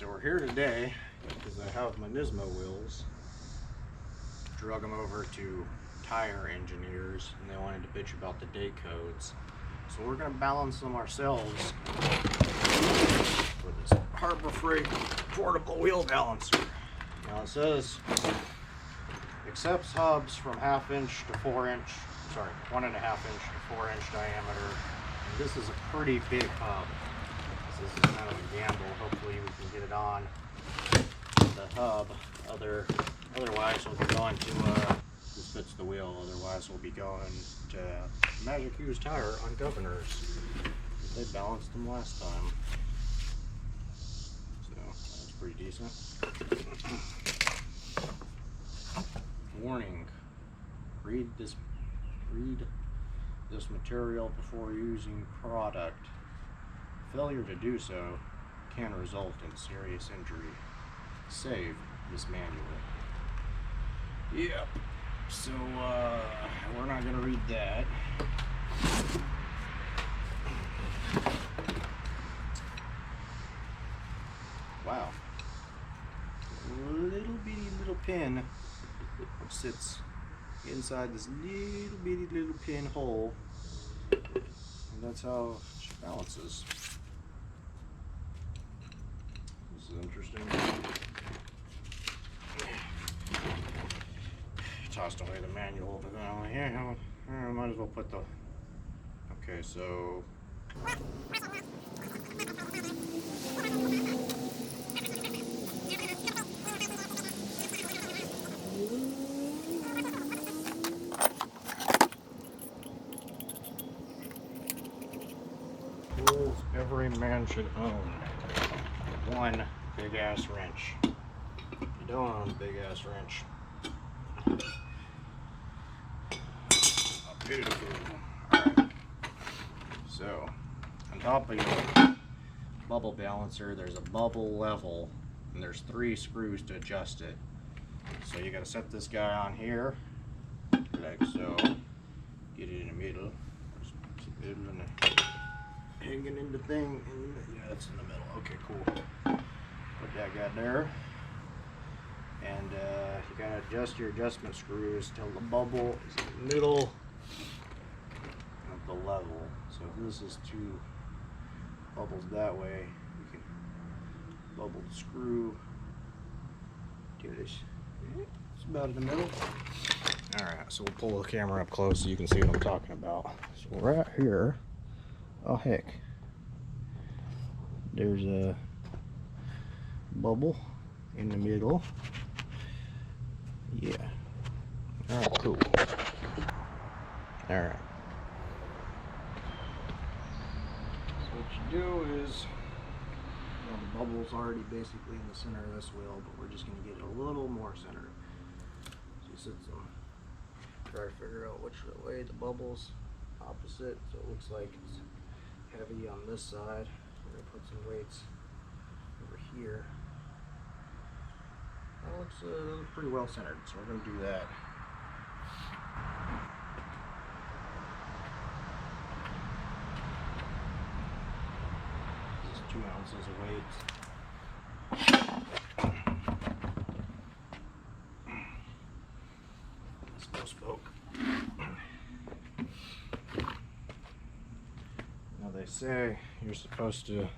So we're here today because I have my Nismo wheels. Drug them over to tire engineers and they wanted to bitch about the date codes. So we're going to balance them ourselves with this Harbor Freight portable wheel balancer. Now it says accepts hubs from 1/2 inch to 4 inch, sorry, 1.5 inch to 4 inch diameter. And this is a pretty big hub. This is kind of a gamble. Hopefully we can get it on the hub. Otherwise we'll be going to this fits the wheel. Otherwise we'll be going to Magic Hughes Tire on Governors. They balanced them last time, so that's pretty decent. Warning: read this material before using product. Failure to do so can result in serious injury. Save this manual. Yep. So we're not gonna read that. Wow. Little bitty little pin sits inside this little bitty little pin hole. And that's how she balances. This is interesting. Tossed away the manual, but then I'm like, yeah, I might as well put the. Okay, so. Tools every man should own. One big ass wrench. You don't own a big ass wrench. Beautiful. Alright. So, on top of your bubble balancer, there's a bubble level, and there's 3 screws to adjust it. So you gotta set this guy on here, like so. Get it in the middle. Hanging in the thing. Yeah, it's in the middle. Okay, cool. Put that guy there. And you gotta adjust your adjustment screws till the bubble is in the middle of the level. So if this is 2 bubbles that way, you can bubble the screw to this. It's about in the middle. Alright, so we'll pull the camera up close so you can see what I'm talking about. So right here, oh heck, there's a bubble in the middle. Yeah. Alright, cool. Alright. So what you do is, the bubble's already basically in the center of this wheel, but we're just going to get it a little more centered. So you sit some, try to figure out which way the bubble's opposite, so it looks like it's heavy on this side. We're going to put some weights over here. That looks pretty well centered, so we're going to do that. This is 2 ounces of weight. Let's go spoke. Now they say you're supposed to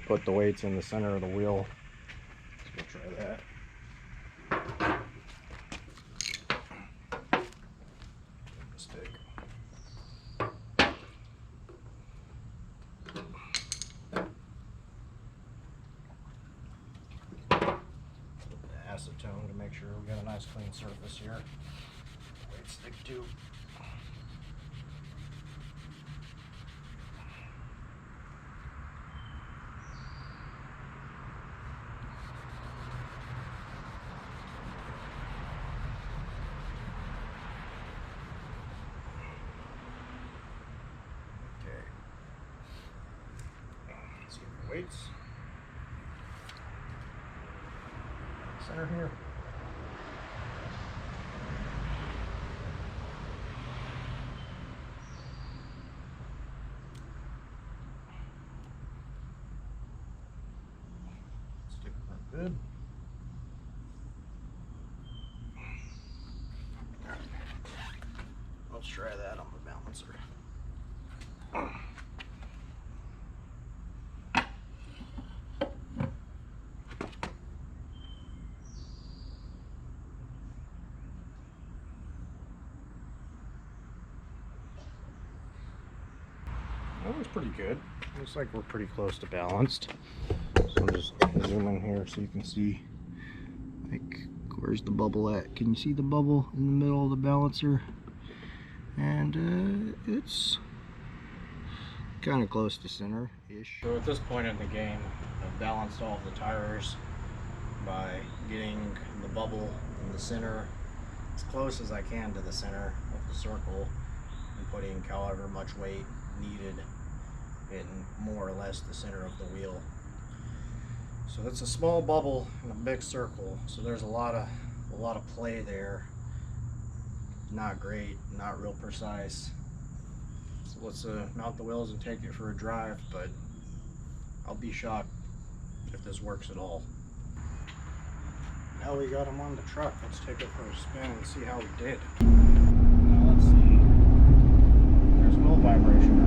put the weights in the center of the wheel. So we'll try that. Mistake. Acetone to make sure we got a nice clean surface here. Weights stick to. Weights. Center here. Good. Let's try that on the balancer. That was pretty good. Looks like we're pretty close to balanced. So I'm just zoom in here so you can see, like, where's the bubble at? Can you see the bubble in the middle of the balancer? And it's kind of close to center-ish. So at this point in the game, I've balanced all of the tires by getting the bubble in the center as close as I can to the center of the circle and putting however much weight needed in more or less the center of the wheel. So it's a small bubble in a big circle, so there's a lot of play there. Not great, not real precise. So let's mount the wheels and take it for a drive, but I'll be shocked if this works at all. Now we got them on the truck. Let's take it for a spin and see how we did. Now let's see. There's no vibration.